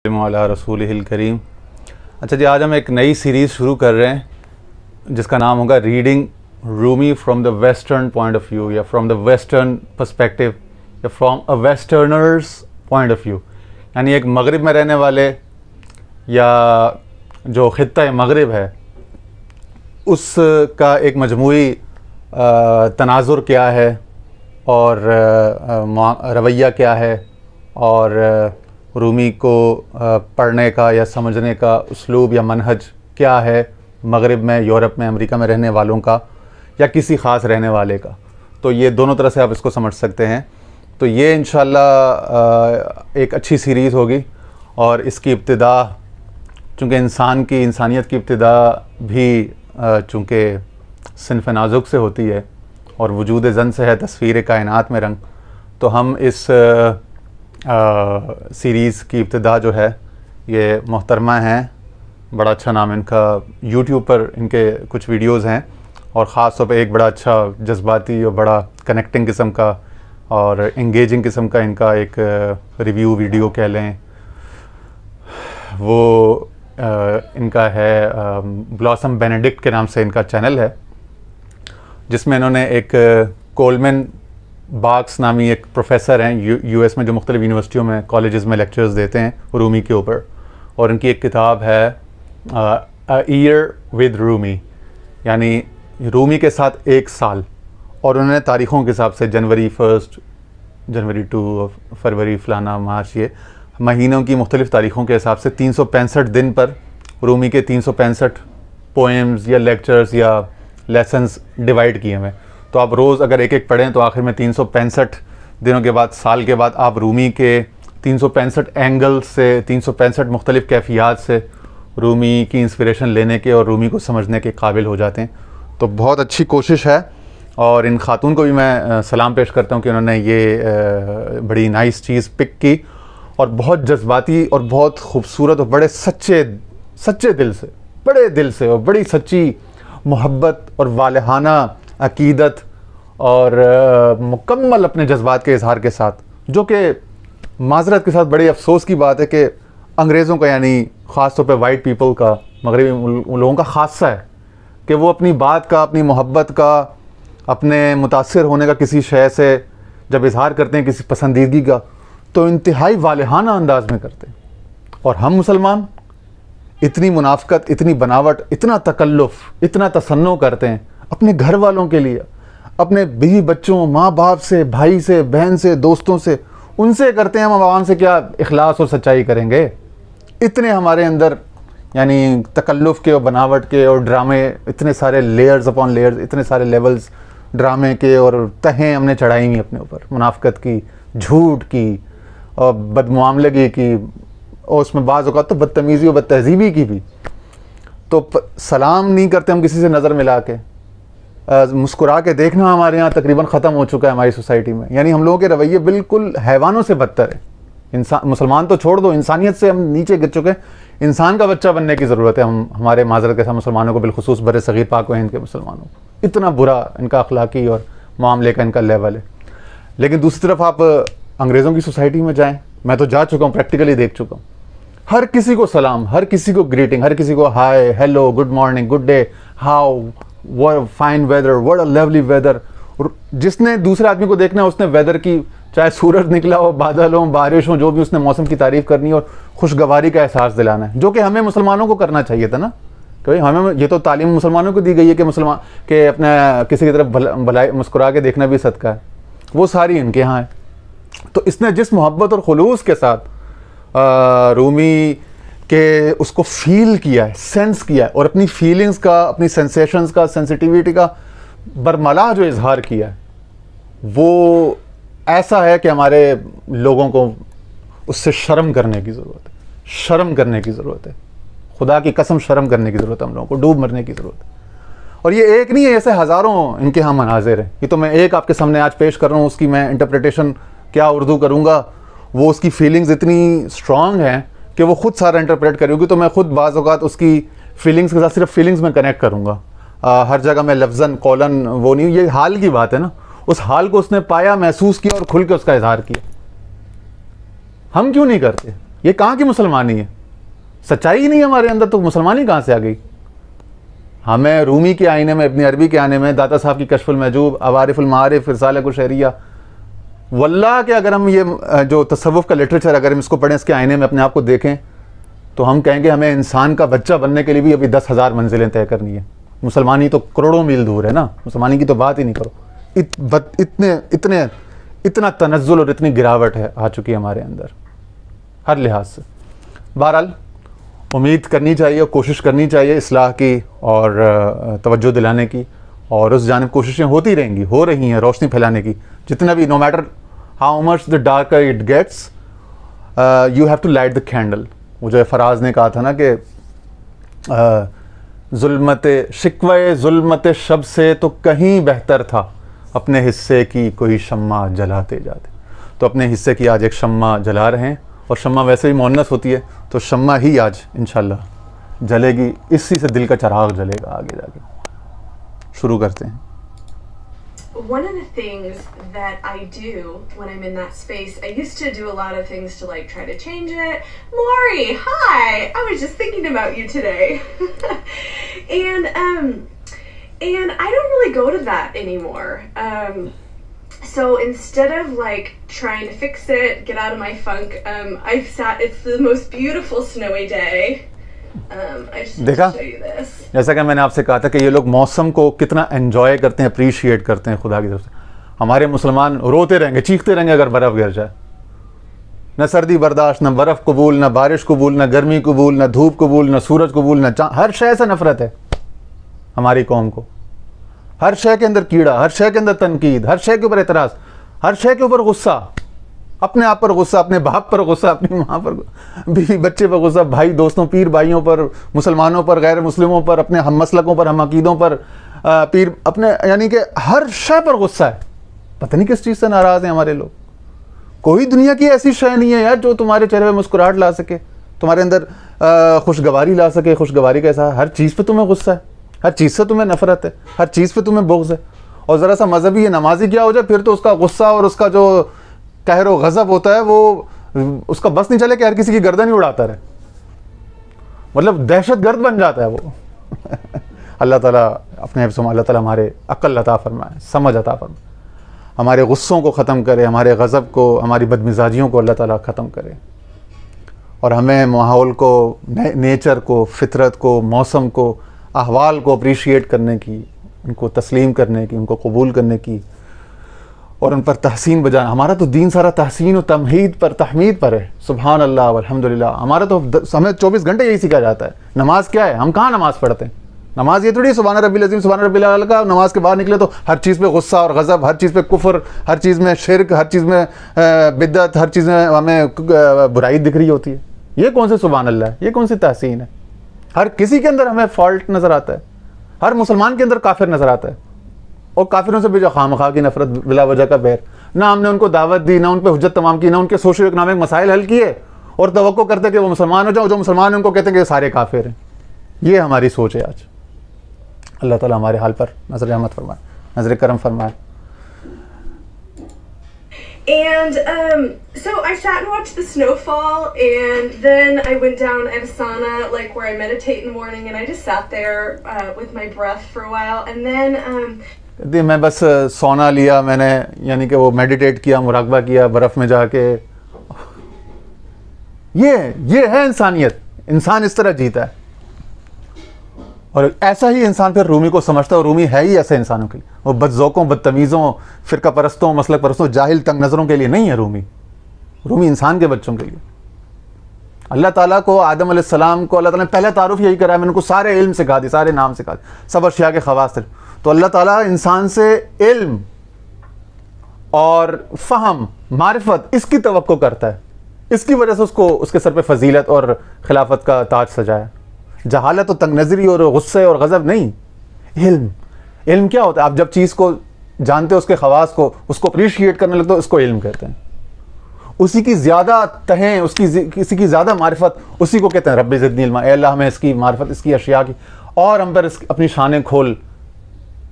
अला रसूलिहिल करीम। अच्छा जी, आज हम एक नई सीरीज़ शुरू कर रहे हैं जिसका नाम होगा reading Rumi from the western point of view, या फ्रॉम द वेस्टर्न पर्सपेक्टिव, या from a westerners point of view. यानी एक मगरिब में रहने वाले या जो खित्ता मगरिब है उसका एक मजमूई तनाजुर क्या है और रवैया क्या है, और रूमी को पढ़ने का या समझने का उसलूब या मनहज क्या है मगरिब में, यूरोप में, अमेरिका में रहने वालों का या किसी ख़ास रहने वाले का। तो ये दोनों तरह से आप इसको समझ सकते हैं। तो ये इंशाअल्लाह एक अच्छी सीरीज़ होगी, और इसकी इब्तिदा चूँकि इंसानियत की इब्तिदा भी चूँकि सिन्फ़ नाज़ुक से होती है और वजूद ज़न से है तस्वीर कायनात में रंग, तो हम इस सीरीज़ की इब्तिदा जो है ये मोहतरमा हैं, बड़ा अच्छा नाम इनका, यूट्यूब पर इनके कुछ वीडियोज़ हैं, और ख़ास तौर पे एक बड़ा अच्छा जज्बाती और बड़ा कनेक्टिंग किस्म का और इंगेजिंग किस्म का इनका एक रिव्यू वीडियो कह लें, वो इनका है ब्लॉसम बेनेडिक्ट के नाम से इनका चैनल है, जिसमें इन्होंने एक कोलमैन बाक्स नामी एक प्रोफेसर हैं यूएस में, जो मुख्तलिफ यूनिवर्सिटियों में, कॉलेजेस में लेक्चर्स देते हैं रूमी के ऊपर, और उनकी एक किताब है अ ईयर विद रूमी, यानी रूमी के साथ एक साल। और उन्होंने तारीख़ों के हिसाब से जनवरी 1, जनवरी 2, फरवरी फलाना, मार्च, ये महीनों की मुख्तलिफ़ तारीख़ों के हिसाब से 365 दिन पर रूमी के 365 पोएम्स या लेक्चर्स या लेसन्स डिवाइड किए हुए। तो आप रोज़ अगर एक एक पढ़ें तो आखिर में 365 दिनों के बाद, साल के बाद, आप रूमी के 365 एंगल से, 365 मुख्तलिफ़ कैफियत से रूमी की इंस्पिरेशन लेने के और रूमी को समझने के काबिल हो जाते हैं। तो बहुत अच्छी कोशिश है, और इन खातून को भी मैं सलाम पेश करता हूँ कि उन्होंने ये बड़ी नाइस चीज़ पिक की, और बहुत जज्बाती और बहुत खूबसूरत और बड़े सच्चे दिल से, बड़े दिल से और बड़ी सच्ची मोहब्बत और वालहाना अकीदत और मुकम्मल अपने जज्बात के इजहार के साथ, जो कि माजरत के साथ बड़े अफसोस की बात है कि अंग्रेज़ों का, यानी ख़ास तौर पे वाइट पीपल का, मगरबी लोगों का ख़ासा है कि वो अपनी बात का, अपनी मोहब्बत का, अपने मुतासिर होने का किसी शय से जब इजहार करते हैं, किसी पसंदीदगी का, तो इंतहाई वालहाना अंदाज में करते हैं। और हम मुसलमान इतनी मुनाफ़कत, इतनी बनावट, इतना तकल्लुफ़, इतना तसन्नो करते हैं अपने घर वालों के लिए, अपने बीवी बच्चों, माँ बाप से, भाई से, बहन से, दोस्तों से, उनसे करते हैं। हम आवाम से क्या इखलास और सच्चाई करेंगे? इतने हमारे अंदर यानी तकल्लुफ़ के और बनावट के और ड्रामे, इतने सारे लेयर्स अपॉन लेयर्स, इतने सारे लेवल्स ड्रामे के और तहें हमने चढ़ाई हुई अपने ऊपर, मुनाफ़कत की, झूठ की और बदमुआमलगी की, और उसमें बाज़ औक़ात तो बदतमीज़ी और बदतहज़ीबी की भी। तो सलाम नहीं करते हम किसी से नज़र मिला के, मुस्कुरा के देखना हमारे यहाँ तकरीबन ख़त्म हो चुका है हमारी सोसाइटी में। यानी हम लोगों के रवैये बिल्कुल हैवानों से बदतर है। मुसलमान तो छोड़ दो, इंसानियत से हम नीचे गिर चुके हैं। इंसान का बच्चा बनने की ज़रूरत है हमारे माजरत के साथ मुसलमानों को, बिलखुसूस बर सग़ीर पाक व हिंद के मुसलमानों को। इतना बुरा इनका अखलाकी और मामले का इनका लेवल है। लेकिन दूसरी तरफ आप अंग्रेज़ों की सोसाइटी में जाएँ, मैं तो जा चुका हूँ, प्रैक्टिकली देख चुका हूँ। हर किसी को सलाम, हर किसी को ग्रीटिंग, हर किसी को hi, hello, good morning, good day, how, what fine weather, what a lovely weather. और जिसने दूसरे आदमी को देखना है उसने वेदर की, चाहे सूरज निकला हो, बादल हो, बारिश हो, जो भी, उसने मौसम की तारीफ़ करनी और खुशगवारी का एहसास दिलाना है, जो कि हमें मुसलमानों को करना चाहिए था ना। कि हमें ये तो तालीम मुसलमानों को दी गई है कि मुसलमान के अपने किसी की तरफ भलाई मुस्कुरा के देखना भी सदका है, वो सारी इनके यहाँ है। तो इसने जिस मोहब्बत और खुलूस के साथ रूमी के उसको फील किया है, सेंस किया है, और अपनी फीलिंग्स का, अपनी सेंसेशंस का, सेंसिटिविटी का बरमला जो इजहार किया है, वो ऐसा है कि हमारे लोगों को उससे शर्म करने की ज़रूरत है, शर्म करने की ज़रूरत है, खुदा की कसम शर्म करने की ज़रूरत है, हम लोगों को डूब मरने की ज़रूरत है। और ये एक नहीं है, ऐसे हज़ारों इनके यहाँ मनाज़िर हैं। ये तो मैं एक आपके सामने आज पेश कर रहा हूँ, उसकी मैं इंटरप्रिटेशन क्या उर्दू करूँगा, वो उसकी फीलिंग्स इतनी स्ट्रॉन्ग हैं कि वो खुद सारा इंटरप्रेट करेगी। तो मैं खुद बाज़ औक़ात उसकी फीलिंग्स के साथ सिर्फ फीलिंग्स में कनेक्ट करूँगा, हर जगह मैं लफ्ज़न कौलन वो नहीं, ये हाल की बात है ना। उस हाल को उसने पाया, महसूस किया और खुल के उसका इजहार किया। हम क्यों नहीं करते? ये कहाँ की मुसलमानी है? सच्चाई ही नहीं है हमारे अंदर, तो मुसलमानी कहाँ से आ गई? हमें रूमी के आईने में, इब्न अरबी के आने में, दाता साहब की कशफुल महजूब, अवारिफुल मारिफ, रिसाला कुशहरिया, वल्लाह के अगर हम ये जो तसव्वुफ का लिटरेचर अगर हम इसको पढ़ें, इसके आईने में अपने आप को देखें, तो हम कहेंगे हमें इंसान का बच्चा बनने के लिए भी अभी 10,000 मंजिलें तय करनी है। मुसलमानी तो करोड़ों मील दूर है ना, मुसलमानी की तो बात ही नहीं करो। इतना तनज़्ज़ुल और इतनी गिरावट है आ चुकी है हमारे अंदर हर लिहाज से। बहरहाल उम्मीद करनी चाहिए और कोशिश करनी चाहिए इस्लाह की और तवज्जो दिलाने की, और उस जानिब कोशिशें होती रहेंगी, हो रही हैं रोशनी फैलाने की। जितना भी, no matter how much the darker it gets, you have to light the candle. वो जो फराज ने कहा था ना कि शिकवे जुल्मत शब से तो कहीं बेहतर था अपने हिस्से की कोई शम्मा जलाते जाते। तो अपने हिस्से की आज एक शम्मा जला रहे हैं, और शम्मा वैसे भी मुअन्नस होती है, तो शम्मा ही आज इंशाल्लाह जलेगी, इसी से दिल का चिराग जलेगा आगे जाके। शुरू करते हैं। One of the things that I do when I'm in that space, I used to do a lot of things to like try to change it. Maury, hi! I was just thinking about you today. and I don't really go to that anymore. So instead of like trying to fix it, get out of my funk, it's the most beautiful snowy day. देखा, जैसा कि मैंने आपसे कहा था कि ये लोग मौसम को कितना एंजॉय करते हैं, अप्रिशिएट करते हैं खुदा की तरफ से। हमारे मुसलमान रोते रहेंगे, चीखते रहेंगे अगर बर्फ़ गिर जाए। न सर्दी बर्दाश्त, न बर्फ़ कबूल, न बारिश कबूल, न गर्मी कबूल, न धूप कबूल, न सूरज कबूल, न हर शय से नफरत है हमारी कौम को। हर शय के अंदर कीड़ा, हर शय के अंदर तनकीद, हर शय के ऊपर एतराज़, हर शय के ऊपर गुस्सा, अपने आप पर गुस्सा, अपने बाप पर गुस्सा, अपनी माँ पर, बीवी बच्चे पर गुस्सा, भाई दोस्तों, पीर भाइयों पर, मुसलमानों पर, गैर मुस्लिमों पर, अपने हम मसलकों पर, हम अकीदों पर, पीर अपने, यानी कि हर शय पर गुस्सा है। पता नहीं किस चीज़ से नाराज़ हैं हमारे लोग। कोई दुनिया की ऐसी शय नहीं है यार जो तुम्हारे चेहरे पर मुस्कुराहट ला सके, तुम्हारे अंदर खुशगवारी ला सके। खुशगवारी कैसा? हर चीज़ पर तुम्हें गुस्सा है, हर चीज़ से तुम्हें नफरत है, हर चीज़ पे तुम्हें बुग़्ज़ है। और ज़रा सा मजहबी या नमाजी क्या हो जाए, फिर तो उसका गुस्सा और उसका जो कहर व गज़ब होता है, वो उसका बस नहीं चले कि हर किसी की गर्दन ही उड़ाता रहे, मतलब दहशतगर्द बन जाता है वो। अल्लाह ताला अपने अल्लाह ताला हमारे अक्ल अता फरमाए, समझ अता फरमाए, हमारे गुस्सों को ख़त्म करे, हमारे गज़ब को, हमारी बदमिजाजियों को अल्लाह ताला ख़त्म करे, और हमें माहौल को, नेचर को, फितरत को, मौसम को, अहवाल को अप्रिशिएट करने की, उनको तस्लीम करने की, उनको कबूल करने की, और उन पर तहसीन बजाना। हमारा तो दीन सारा तहसीन और तमहीद पर, तहमीद पर है। सुबहान अल्लाह वल्हम्दुलिल्लाह। हमारा तो हमें 24 घंटे यही सिखाया जाता है। नमाज क्या है? हम कहाँ नमाज पढ़ते हैं? नमाज ये थोड़ी सुबहान रब्बिल अज़ीम, सुबहान रब्बिल आला का। नमाज के बाहर निकले तो हर चीज़ पे गुस्सा और गज़ब, हर चीज़ पे कुफ्र, हर चीज़ में शिरक, हर चीज़ में बिद्दत, हर चीज़ में हमें बुराई दिख रही होती है। ये कौन सी सुबहान अल्लाह है? ये कौन सी तहसीन है? हर किसी के अंदर हमें फॉल्ट नज़र आता है, हर मुसलमान के अंदर काफिर नज़र आता है, और काफिरों से भी जो खामखा की नफरत, बिला वजह का बैर। ना हमने उनको दावत दी, ना उन पर हुज्जत तमाम की, ना उनके सोशो इकनॉमिक मसाइल हल किए, और तवक्को करते कि वो मुसलमान हो जाओ, जो मुसलमान हैं उनको कहते हैं कि सारे काफिर हैं। ये हमारी सोच है आज। अल्लाह ताला हमारे हाल पर नज़र रहमत फरमाए, नज़र करम फरमाए। And so I sat and watched the snowfall, and then I went down. I have a sauna, like where I meditate in the morning, and I just sat there with my breath for a while, and then मैं बस सोना लिया मैंने, यानी कि वो meditate किया, मुराकबा किया बर्फ़ में जाके। ये है इंसानियत। इंसान इस तरह जीता है, और ऐसा ही इंसान फिर रूमी को समझता है। और रूमी है ही ऐसे इंसानों के लिए, वो बदज़ौक़ों, बदतमीज़ों, फ़िरका परस्तों, मसलक परस्तों, जाहिल तंग नज़रों के लिए नहीं है रूमी। रूमी इंसान के बच्चों के लिए। अल्लाह ताला को, आदम अलैहिस्सलाम को अल्लाह ताला ने पहला तारुफ यही करा है, मैंने उनको सारे इल्म सिखा दी, सारे नाम सिखा दी, सब अशिया के ख़वास थे। तो अल्लाह ताला इंसान से इल्म और फ़हम, मारिफत, इसकी तवक्को करता है। इसकी वजह से उसको, उसके सर पे फजीलत और खिलाफत का ताज सजाया। जहालत और तंग नज़री और गुस्से और गज़ब नहीं, इल्म क्या होता है? आप जब चीज़ को जानते हो, उसके ख़वास को, उसको अप्रिशिएट करने लगते हो, इसको इल्म कहते हैं। उसी की ज़्यादा तहें, किसी की ज़्यादा मारिफत, उसी को कहते हैं रब्बी ज़िदनी इल्मा। ए अल्लाह हमें इसकी मारिफत, इसकी अशिया की, और हम पर अपनी शानें खोल,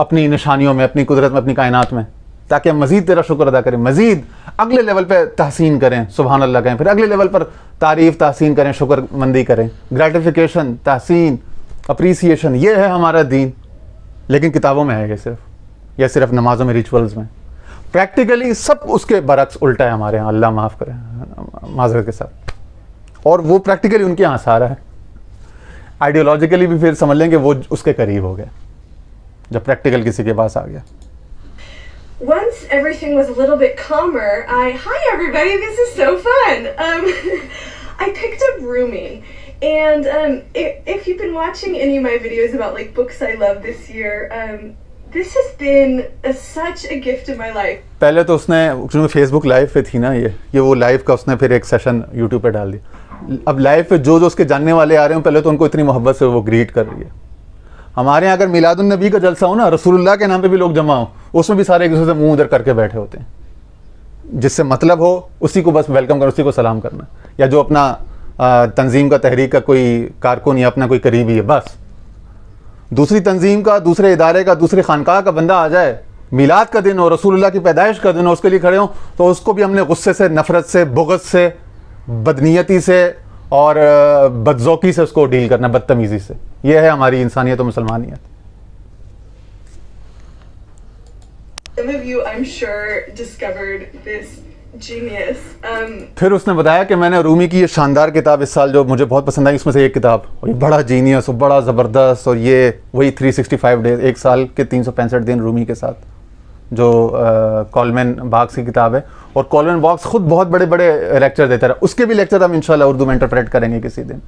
अपनी निशानियों में, अपनी कुदरत में, अपनी कायनात में। ताकि हम मज़ीद तेरा शुक्र अदा करें, मज़ीद अगले लेवल पे तहसीन करें, सुभान अल्लाह कहें, फिर अगले लेवल पर तारीफ़ तहसीन करें, शुक्रमंदी करें, ग्रेटिफिकेशन, तहसीन, अप्रीसिएशन। ये है हमारा दीन। लेकिन किताबों में है ये सिर्फ नमाजों में, रिचुअल्स में। प्रैक्टिकली सब उसके बरक्स उल्टा है हमारे यहाँ, अल्लाह माफ़ करें माज़रत के साथ। और वो प्रैक्टिकली उनके यहाँ सारा है। आइडियोलॉजिकली भी फिर समझ लेंगे वो उसके करीब हो गया जब प्रैक्टिकल किसी के पास आ गया। Once everything was a little bit calmer, hi everybody, this is so fun. I picked up Rumi, and if you've been watching any of my videos about like books I love this year, this has been such a gift in my life. पहले तो उसने क्योंकि Facebook live पे थी ना, ये वो live का उसने फिर एक सेशन यूट्यूब पे डाल दिया। अब लाइव पे जो उसके जानने वाले आ रहे हैं, पहले तो उनको इतनी मोहब्बत से वो ग्रीट कर रही है। हमारे यहाँ अगर मिलादुन नबी का जलसा हो ना, रसूलुल्लाह के नाम पे भी लोग जमा हो, उसमें भी सारे एक दूसरे से मुंह उधर करके बैठे होते हैं। जिससे मतलब हो उसी को बस वेलकम करना, उसी को सलाम करना। या जो अपना तंजीम का, तहरीक का कोई कारकुन या अपना कोई करीबी है, बस दूसरी तंजीम का, दूसरे इदारे का, दूसरे खानकाह का बंदा आ जाए, मिलाद का दिन हो, रसूलुल्लाह की पैदाइश का दिन हो, उसके लिए खड़े हो, तो उसको भी हमने गुस्से से, नफरत से, बुग़्ज़ से, बदनीयती से और बदज़ौक़ी से उसको डील करना, बदतमीज़ी से। यह है हमारी इंसानियत और मुसलमानियत। Some of you, I'm sure, discovered this genius. फिर उसने बताया कि मैंने रूमी की ये शानदार किताब इस साल जो मुझे बहुत पसंद आई, उसमें से एक किताब, और ये बड़ा जीनियस और बड़ा ज़बरदस्त, और ये वही 365 डेज, एक साल के 365 दिन रूमी के साथ, जो कॉलमैन बॉक्स की किताब है। और कॉलमैन बॉक्स खुद बहुत बड़े बड़े लेक्चर देता रहा, उसके भी लेक्चर हम इंशाल्लाह उर्दू में इंटरप्रेट करेंगे किसी दिन।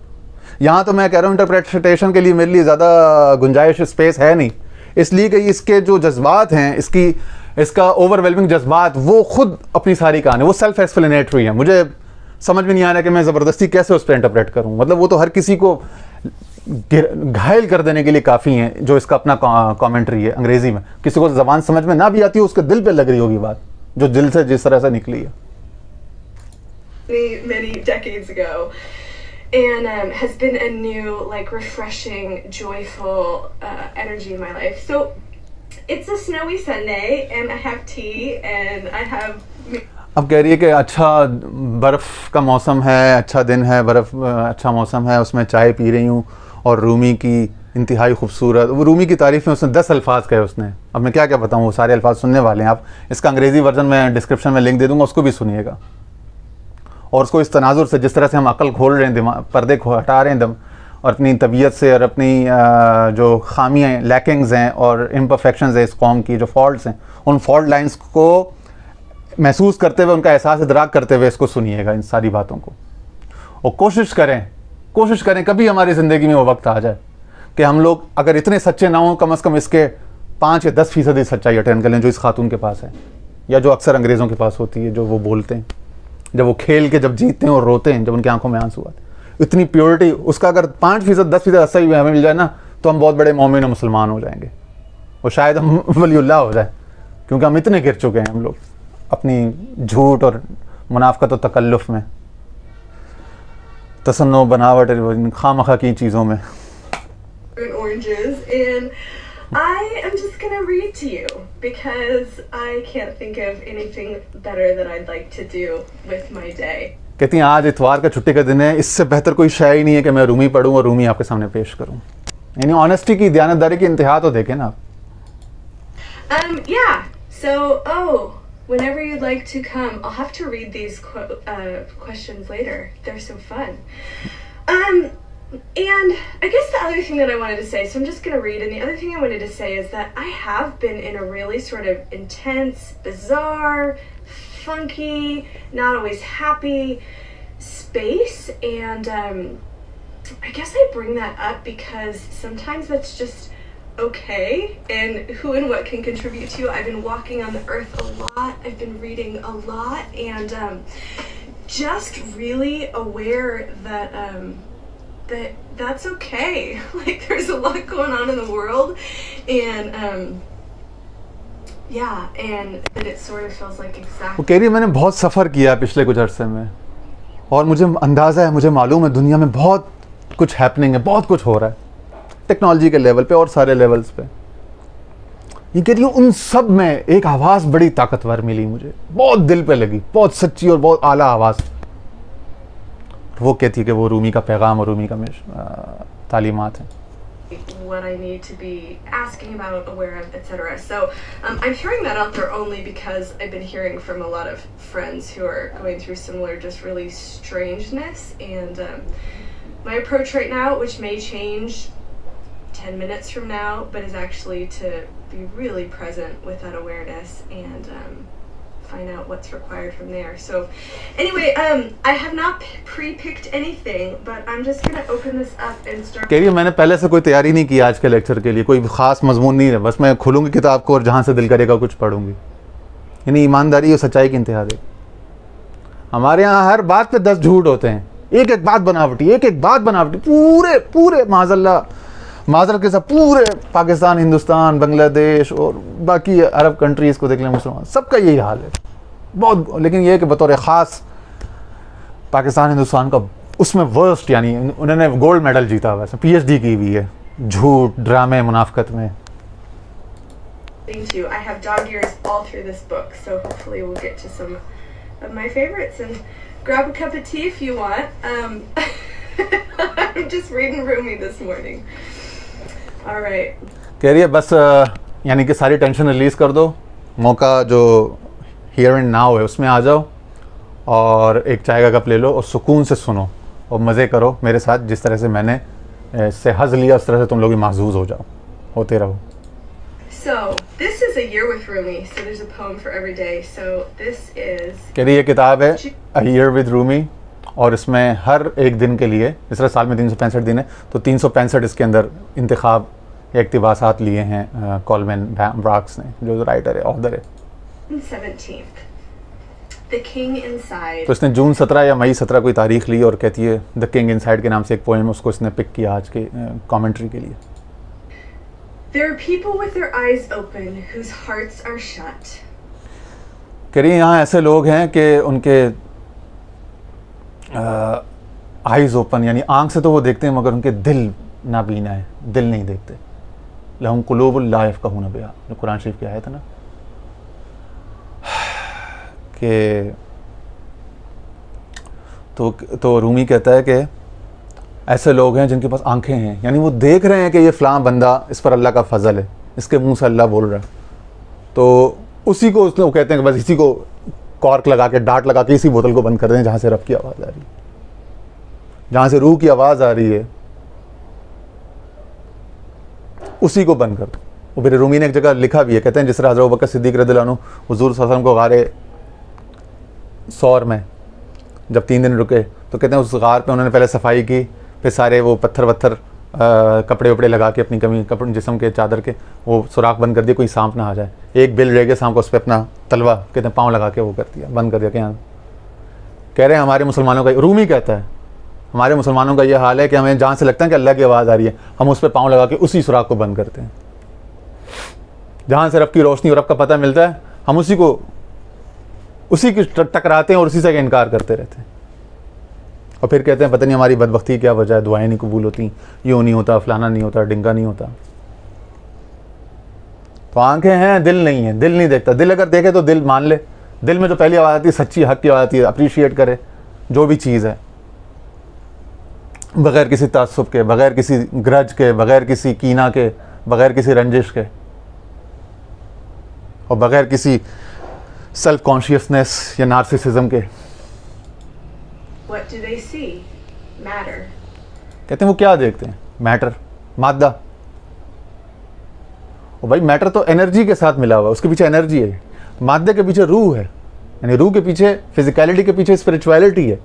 यहाँ तो मैं कह रहा हूँ इंटरप्रेटेशन के लिए मेरे लिए ज़्यादा गुंजाइश, स्पेस है नहीं, इसलिए कि इसके जो जज्बात हैं, इसका ओवरवेलमिंग जज्बात, वो खुद अपनी सारी कहानी, वो सेल्फ एक्सप्लेनेटरी है। मुझे समझ में नहीं आ रहा कि मैं ज़बरदस्ती कैसे उस पर इंटरप्रेट करूँ। मतलब वो तो हर किसी को घायल कर देने के लिए काफ़ी हैं। जो इसका अपना कमेंट्री है अंग्रेज़ी में, किसी को ज़बान समझ में ना भी आती हो, उसके दिल पे लग रही होगी बात, जो दिल से जिस तरह से निकली है। Many decades ago, and has been a new, like, refreshing, joyful energy in my life. So it's a snowy Sunday, and I have tea, and I have. अब कह रही है कि अच्छा बर्फ़ का मौसम है, अच्छा दिन है, अच्छा मौसम है, उसमें चाय पी रही हूँ, और रूमी की इंतहाई खूबसूरत, वो रूमी की तारीफ़ में उसने 10 अल्फाज कहे उसने। अब मैं क्या क्या बताऊँ, वो सारे अल्फाज सुनने वाले हैं आप। इसका अंग्रेज़ी वर्जन में डिस्क्रिप्शन में लिंक दे दूँगा, उसको भी सुनिएगा। और उसको इस तनाजुर से, जिस तरह से हम अकल खोल रहे हैं, दिमाग पर्दे हटा रहे हैं दम, और अपनी तबीयत से, और अपनी जो खामियाँ, लैकिंग्स हैं और इम्परफेक्शंस हैं इस कौम की, जो फॉल्ट्स हैं, उन फॉल्ट लाइन्स को महसूस करते हुए, उनका एहसास इदराक करते हुए इसको सुनिएगा, इन सारी बातों को। और कोशिश करें कभी हमारी ज़िंदगी में वो वक्त आ जाए कि हम लोग अगर इतने सच्चे ना हों, कम अज़ कम इसके 5 या 10% सच्चाई अटेंड कर लें, जो इस खातून के पास है, या जो अक्सर अंग्रेज़ों के पास होती है, जो वो बोलते हैं जब वो खेल के, जब जीतते हैं और रोते हैं, जब उनकी आंखों में आंसू आते हैं। इतनी प्योरिटी, उसका अगर 5% 10% सही हमें मिल जाए ना, तो हम बहुत बड़े मोमिन और मुसलमान हो जाएंगे, और शायद हम वलीउल्लाह हो जाए, क्योंकि हम इतने गिर चुके हैं हम लोग अपनी झूठ और मुनाफ़क़त और तकल्लुफ़ में, तसन्नो, बनावट, खामखा की चीज़ों में। Oranges, and I am just gonna read to you because I can't think of anything better that I'd like to do with my day. कहती हैं आज इतवार का छुट्टी का दिन है, इससे बेहतर कोई शय ही नहीं है कि मैं रूमी पढूं और रूमी आपके सामने पेश करूं। यानी ऑनेस्टी की, दयानतदारी की इंतहा तो देखें ना आप। Yeah. So, whenever you'd like to come, I'll have to read these questions later. They're so fun. And I guess the other thing that I wanted to say, so I'm just going to read, and the other thing I wanted to say is that I have been in a really sort of intense, bizarre, funky, not always happy space, and I guess I bring that up because sometimes that's just okay, and who and what can contribute to you. I've been walking on the earth a lot, I've been reading a lot, and just really aware that that's okay. Like, there's a lot going on in the world, and yeah, and that it sort of feels like exactly. वो कह रही है मैंने बहुत सफ़र किया पिछले कुछ अरसे में, और मुझे अंदाज़ा है, मुझे मालूम है दुनिया में बहुत कुछ हैपनिंग है, बहुत कुछ हो रहा है टेक्नोलॉजी के लेवल पे और सारे लेवल्स पे। ये कह रही है उन सब में एक आवाज़ बड़ी ताकतवर मिली मुझे, बहुत दिल पे लगी, बहुत सच्ची और बहुत आला आवाज़। वो कहती है कि वो रूमी का पैगाम और रूमी का तालीमात हैं। What I need to be asking about, aware of, etc. So I'm throwing that out there only because I've been hearing from a lot of friends who are going through similar, just really strangeness, and my approach right now, which may change 10 minutes from now, but is actually to be really present with that awareness and find out what's required from there. So anyway, I have not pre-picked anything, but I'm just going to open this up and start. कह रही है मैंने पहले से कोई तैयारी नहीं की आज के लेक्चर के लिए, कोई ख़ास मजमून नहीं है, बस मैं खोलूँगी किताब को और जहाँ से दिल करेगा कुछ पढ़ूँगी। यानी ईमानदारी और सच्चाई की इंतहा दे। हमारे यहाँ हर बात पे 10 झूठ होते हैं, एक एक बात बनावटी, एक एक बात बनावटी, पूरे माजरत के साथ पूरे पाकिस्तान, हिंदुस्तान, बांग्लादेश और बाकी अरब कंट्रीज़ को देख लें, मुसलमान, सबका यही हाल है बहुत। लेकिन ये है कि बतौर ख़ास पाकिस्तान, हिंदुस्तान का उसमें वर्स्ट, यानी उन्होंने गोल्ड मेडल जीता हुआ है, PhD की हुई है झूठ, ड्रामे, मुनाफिकत में। Thank you. I have dog ears all through this book, so hopefully we'll get to some of my favorites and grab a cup of tea if you want. I'm just reading Rumi this morning. All right. कह रही है बस यानी कि सारी tension release कर दो, मौका जो हियर एंड नाउ है उसमें आ जाओ और एक चाय का कप ले लो और सुकून से सुनो और मज़े करो मेरे साथ। जिस तरह से मैंने इससे हज़ लिया उस तरह से तुम लोग भी महजूज हो जाओ, होते रहो। So this is a year with Rumi. So there's a poem for every day. So this is. कह रही ये किताब है A Year with Rumi और इसमें हर एक दिन के लिए, इस तरह साल में 365 दिन है तो 365 इसके अंदर इंतखाब या इक़्तिबासात लिए हैं कॉलमैन ब्राक्स ने, जो राइटर है, ऑथर है। 17th. The King Inside. तो इसने जून 17 या मई 17 कोई तारीख ली और कहती है द किंग इनसाइड के नाम से एक पोएम, उसको इसने पिक किया आज के कमेंट्री के लिए। There are people with their eyes open whose hearts are shut. कह रही यहाँ ऐसे लोग हैं कि उनके आइज़ ओपन, यानी आँख से तो वो देखते हैं मगर उनके दिल नाबीना है, दिल नहीं देखते। लहुम कुलूबुल ला यफ़क़हून बिहा, जो कुरान शरीफ की आयत है ना, कि तो रूमी कहता है कि ऐसे लोग हैं जिनके पास आंखें हैं, यानी वो देख रहे हैं कि ये फ़लाँ बंदा, इस पर अल्लाह का फ़ज़ल है, इसके मुंह से अल्लाह बोल रहा है, तो उसी को उसने वो कहते हैं कि बस इसी को कॉर्क लगा के, डाट लगा के इसी बोतल को बंद कर दें जहाँ से रब की आवाज़ आ रही है, जहाँ से रूह की आवाज़ आ रही है उसी को बंद कर दो। वो फिर रूमी ने एक जगह लिखा भी है, कहते हैं जिस तरह हज़रत अबू बकर सिद्दीक़ रज़ियल्लाहु अन्हु हुज़ूर सल्लल्लाहु अलैहि वसल्लम को गारे सौर में जब 3 दिन रुके तो कहते हैं उस गार पे उन्होंने पहले सफाई की, फिर सारे वो पत्थर कपड़े वपड़े लगा के अपनी कपड़े जिस्म के चादर के वो सुराख बंद कर दिए, कोई सांप ना आ जाए। एक बिल रह गया सांप को, उस पर अपना तलवा कहते हैं पाँव लगा के वो कर दिया, बंद कर दिया। क्या कह रहे हैं हमारे मुसलमानों का, रूमी कहता है हमारे मुसलमानों का ये हाल है कि हमें जहाँ से लगता है कि अल्लाह की आवाज़ आ रही है हम उस पर पाँव लगा के उसी सुराख को बंद करते हैं। जहाँ से रब की रोशनी और रब का पता मिलता है हम उसी की टकराते हैं और उसी से इनकार करते रहते हैं। और फिर कहते हैं पता नहीं हमारी बदबख्ती क्या वजह है, दुआएं नहीं कबूल होती, यूँ नहीं होता, फलाना नहीं होता, डिंगा नहीं होता। तो आंखें हैं, दिल नहीं है, दिल नहीं देखता। दिल अगर देखे तो दिल मान ले, दिल में जो पहली आवाज़ आती है सच्ची हक की आवाज़ आती है, अप्रिशिएट करे जो भी चीज़ है, बग़ैर किसी तासुब के, बग़ैर किसी ग्रज के, बग़ैर किसी कीना के, बग़ैर किसी रंजिश के और बग़ैर किसी सेल्फ कॉन्शियसनेस या नार्सिसिज्म के। What do they see? Matter. कहते हैं वो क्या देखते हैं? मैटर, मादा। और भाई मैटर तो एनर्जी के साथ मिला हुआ, उसके पीछे एनर्जी है, मादे के पीछे रूह है, यानी रूह के पीछे, फिजिकलिटी के पीछे स्पिरिचुअलिटी है।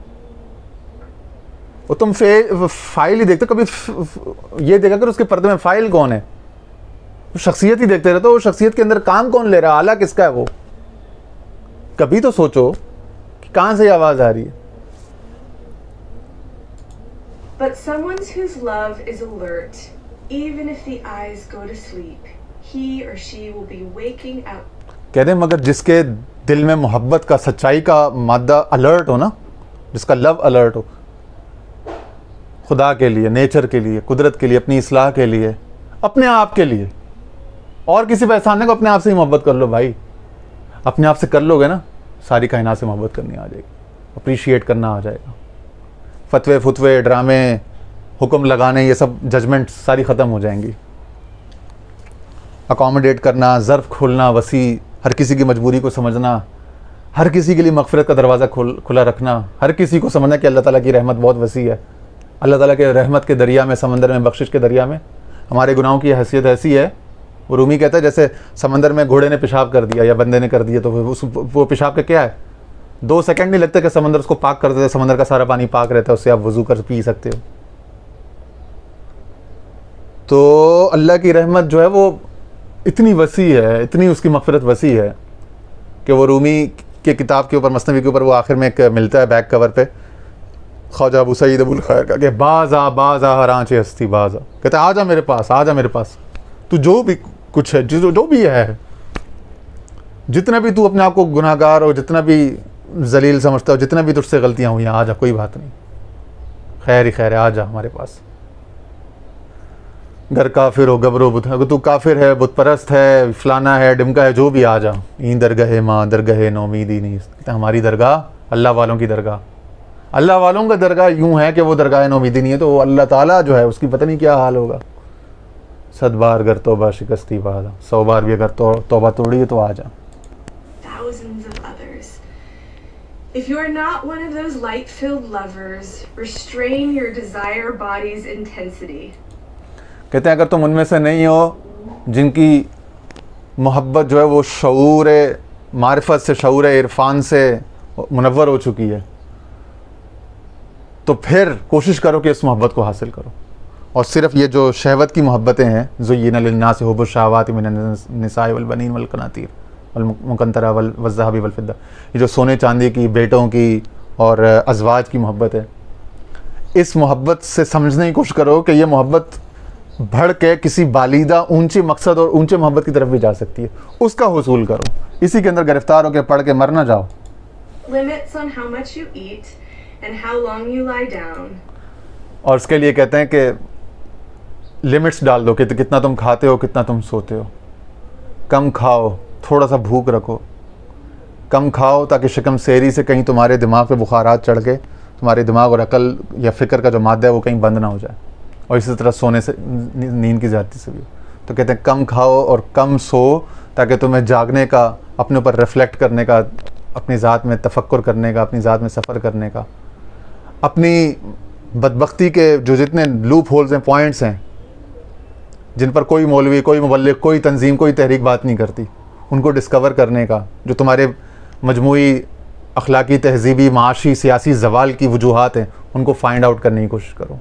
वो तुम फाइल ही देखते, कभी ये देखा कर उसके पर्दे में फाइल कौन है, वो शख्सियत ही देखते रहते हो, वो शख्सियत के अंदर काम कौन ले रहा है, आला किसका है वो। कभी तो सोचो कि कहाँ से आवाज़ आ रही है। But someone whose love is alert, even if the eyes go to sleep, he or she will be waking up. कहते हैं मगर जिसके दिल में मोहब्बत का, सच्चाई का मादा अलर्ट हो ना, जिसका लव अलर्ट हो, खुदा के लिए, नेचर के लिए, कुदरत के लिए, अपनी इस्लाह के लिए, अपने आप के लिए, और किसी पे एहसान नहीं, अपने आप से ही मोहब्बत कर लो भाई। अपने आप से कर लोगे ना, सारी कायनात से मोहब्बत करनी आ जाएगी, अप्रिशिएट करना आ जाएगा। फतवे फुतवे, ड्रामे, हुक्म लगाने, ये सब जजमेंट सारी ख़त्म हो जाएंगी। अकोमोडेट करना, ज़र्फ़ खोलना वसी, हर किसी की मजबूरी को समझना, हर किसी के लिए मग़फ़िरत का दरवाज़ा खुला रखना, हर किसी को समझना कि अल्लाह ताला की रहमत बहुत वसी है। अल्लाह ताला के रहमत के दरिया में, समंदर में, बख्शिश के दरिया में हमारे गुनाहों की हैसियत ऐसी है। वो रूमी कहता है जैसे समंदर में घोड़े ने पेशाब कर दिया या बंदे ने कर दिया, तो वो पेशाब का क्या है, 2 सेकंड नहीं लगते कि समंदर उसको पाक कर देता है, समंदर का सारा पानी पाक रहता है, उससे आप वज़ू कर पी सकते हो। तो अल्लाह की रहमत जो है वो इतनी वसी है, इतनी उसकी मग़फ़िरत वसी है कि वो रूमी के किताब के ऊपर, मसनवी के ऊपर, वो आखिर में एक मिलता है बैक कवर पे, ख्वाजा अबू सईद अबुल खैर का, कि बाज़ा हरांचे हस्ती बाज़ा, कहते हैं आजा मेरे पास, आजा मेरे पास, तू जो भी कुछ है, जो भी है, जितना भी तू अपने आप को गुनाहगार हो, जितना भी जलील समझता हो, जितना भी तुझसे गलतियाँ हुई हैं, आजा, कोई बात नहीं, खैर ही खैर है, आजा हमारे पास। घर काफिर हो, गबरो बुत, अगर तू काफिर है, बुत परस्त है, फलाना है, डिमका है, जो भी, आ जा। इन दरगाह माँ दरगाह नौमीदी नहीं, हमारी दरगाह अल्लाह वालों की दरगाह। अल्लाह वालों का दरगाह यूँ है कि वो दरगाह नौमीदी नहीं है, तो अल्लाह ताला जो है उसकी पता नहीं क्या हाल होगा। 100 बार अगर तौबा शिकस्ती बादा, 100 बार भी अगर तौबा तोड़ी है तो आ जा। If you are not one of those light-filled lovers, restrain your desire body's intensity. कहते हैं अगर तुम उनमें से नहीं हो जिनकी मोहब्बत जो है वो शऊर मारिफत से, शऊर इरफान से मुनव्वर हो चुकी है, तो फिर कोशिश करो कि इस मोहब्बत को हासिल करो। और सिर्फ ये जो शहवत की मोहब्बतें हैं, ज़ुय्यिना लिन्नासि हुब्बुश शहवाति मिनन निसाइ वल बनीन वल क़नातीर वल मुक़न्तरा वल ज़हबि वल फ़िद्दा, ये जो सोने चांदी की, बेटों की और अज़वाज की मोहब्बत है, इस मोहब्बत से समझने की कोशिश करो कि ये मोहब्बत बढ़ के किसी बालिदा ऊंचे मकसद और ऊंचे मोहब्बत की तरफ भी जा सकती है, उसका हुसूल करो। इसी के अंदर गिरफ्तार होकर पढ़ के मर ना जाओ। Limits on how much you eat and how long you lie down. और उसके लिए कहते हैं कि लिमिट्स डाल दो कि कितना तुम खाते हो, कितना तुम सोते हो। कम खाओ, थोड़ा सा भूख रखो, कम खाओ ताकि शिकम सेरी से कहीं तुम्हारे दिमाग पे बुखारात चढ़ के तुम्हारे दिमाग और अकल या फ़िक्र का जो मादा है वो कहीं बंद ना हो जाए। और इसी तरह सोने से, नींद की ज़्यादती से भी। तो कहते हैं कम खाओ और कम सो ताकि तुम्हें जागने का, अपने ऊपर रिफ़्लेक्ट करने का, अपनी ज़ात में तफक्कुर करने का, अपनी ज़ात में सफ़र करने का, अपनी बदबख्ती के जो जितने लूप होल्स हैं, पॉइंट्स हैं, जिन पर कोई मौलवी, कोई मुबल्लिग, कोई तंजीम, कोई तहरीक बात नहीं करती, उनको डिस्कवर करने का, जो तुम्हारे मजमूई अखलाकी, तहजीबी, माशी, सियासी ज़वाल की वजूहात हैं, उनको फाइंड आउट करने की कोशिश करो।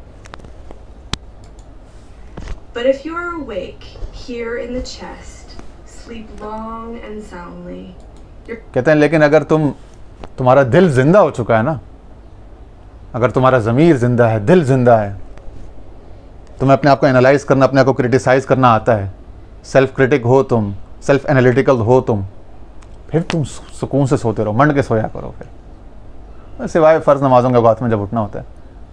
But if you are awake here in the chest, sleep long and soundly. कहते हैं लेकिन अगर तुम्हारा दिल जिंदा हो चुका है ना, अगर तुम्हारा ज़मीर जिंदा है, दिल जिंदा है, तुम्हें अपने आप को एनालाइज करना, अपने आप को क्रिटिसाइज़ करना आता है, सेल्फ क्रिटिक हो तुम, सेल्फ एनालिटिकल हो तुम, फिर तुम सुकून से सोते रहो, मंड के सोया करो। फिर सिवाय फ़र्ज़ नमाज़ों के बाद में जब उठना होता है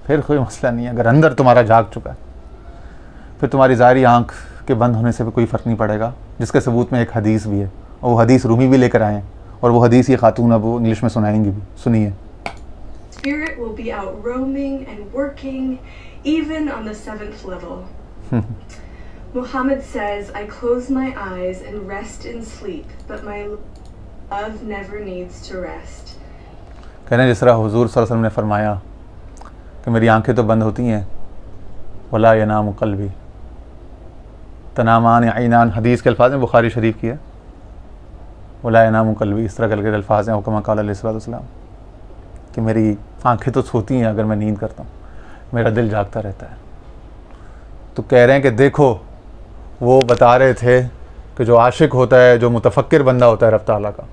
फिर कोई मसला नहीं है। अगर अंदर तुम्हारा जाग चुका है फिर तुम्हारी ज़ाहिरी आँख के बंद होने से भी कोई फ़र्क नहीं पड़ेगा, जिसके सबूत में एक हदीस भी है, और वो हदीस रूमी भी लेकर आए हैं, और वो हदीस ये खातून अब वो इंग्लिश में सुनाएंगी भी। सुनिए। Spirit will be out roaming and working even on the 7th level. Muhammad says, I close my eyes and rest in sleep, but my love never needs to rest. कहने जिस तरह हुजूर सल्लल्लाहु अलैहि वसल्लम ने फरमाया कि मेरी आंखें तो बंद होती हैं, वला यनामु क़ल्बी तनामान ऐनान, हदीस के अल्फाज में, बुखारी शरीफ की है, वला यनामु क़ल्बी, इस तरह के अल्फाज हैं हुक्मा क़ाल अलैहिस्सलाम कि मेरी आंखें तो सोती हैं अगर मैं नींद करता हूँ, मेरा दिल जागता रहता है। तो कह रहे हैं कि देखो, वो बता रहे थे कि जो आशिक होता है, जो मुतफक्किर बंदा होता है रब ताला का,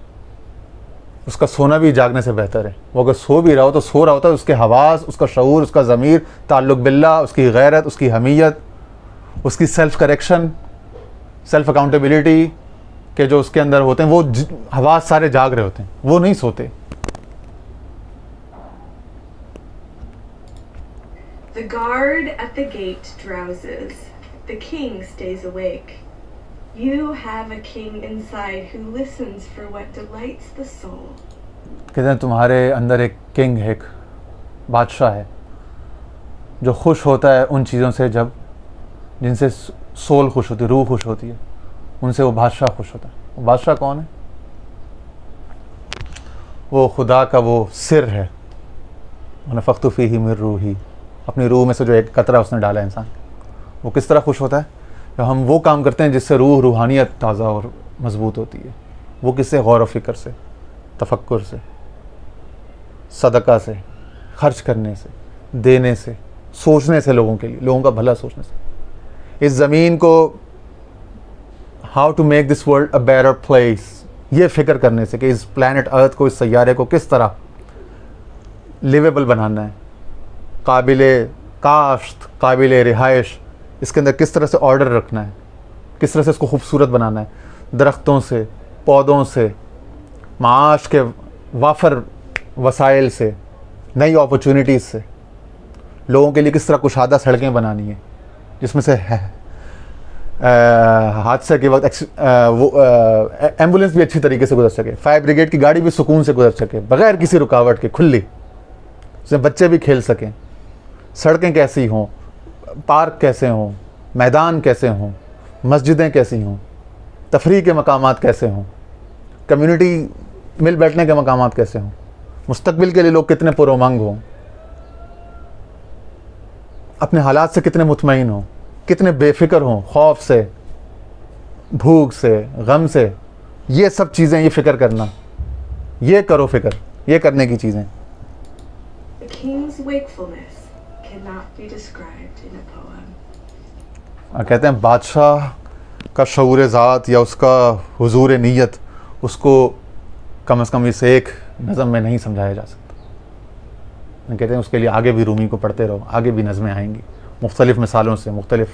उसका सोना भी जागने से बेहतर है। वो अगर सो भी रहा हो तो सो रहा होता है, उसके हवास, उसका शऊर, उसका ज़मीर, ताल्लुक़ बिल्लाह, उसकी गैरत, उसकी हमीयत, उसकी सेल्फ़ करेक्शन, सेल्फ़ अकाउंटेबिलिटी के जो उसके अंदर होते हैं, वो हवास सारे जाग रहे होते हैं, वो नहीं सोते। The guard at the gate drowses. The king stays awake. You have a king inside who listens for what delights the soul. कहते हैं तुम्हारे अंदर एक किंग है, एक बादशाह है जो खुश होता है उन चीज़ों से जब जिनसे सोल खुश होती है, रूह खुश होती है, उनसे वो बादशाह खुश होता है। वो बादशाह कौन है? वो खुदा का वो सिर है। नफ़ख्तु फ़ीही मिन रूही, अपनी रूह में से जो एक कतरा उसने डाला इंसान। वो किस तरह खुश होता है? जब हम वो काम करते हैं जिससे रूह, रूहानियत ताज़ा और मज़बूत होती है। वो किससे? गौर व फ़िक्र से, तफक्कुर से, सदका से, खर्च करने से, देने से, सोचने से, लोगों के लिए, लोगों का भला सोचने से। इस ज़मीन को how to make this world a better place, ये फ़िक्र करने से कि इस प्लैनेट अर्थ को, इस सैयारे को किस तरह लिवेबल बनाना है, काबिले काश्त, काबिले रिहाइश, इसके अंदर किस तरह से ऑर्डर रखना है, किस तरह से इसको खूबसूरत बनाना है, दरख्तों से, पौधों से, माश के वाफर वसाइल से, नई अपॉर्चुनिटीज़ से, लोगों के लिए किस तरह कुशादा सड़कें बनानी है जिसमें से हादसे के वक्त एम्बुलेंस भी अच्छी तरीके से गुजर सके, फायर ब्रिगेड की गाड़ी भी सुकून से गुजर सके बग़ैर किसी रुकावट के, खुली, उसमें बच्चे भी खेल सकें, सड़कें कैसी हों, पार्क कैसे हों, मैदान कैसे हों, मस्जिदें कैसी हों, तफरीह के मकामात कैसे हों, कम्युनिटी मिल बैठने के मकामात कैसे हों, मुस्तकबिल के लिए लोग कितने पुरउमंग हों, अपने हालात से कितने मुतमईन हों, कितने बेफिक्र हों, खौफ से, भूख से, गम से। ये सब चीज़ें, ये फ़िक्र करना, ये करो फ़िक्र, ये करने की चीज़ें। The king's wakefulness cannot be described in a poem. कहते हैं बादशाह का शऊर ज़ात या उसका हुजूर नीयत, उसको कम से कम इस एक नज़म में नहीं समझाया जा सकता। कहते हैं उसके लिए आगे भी रूमी को पढ़ते रहो, आगे भी नज़में आएंगी मुख्तलिफ़ मिसालों से, मुख्तलिफ़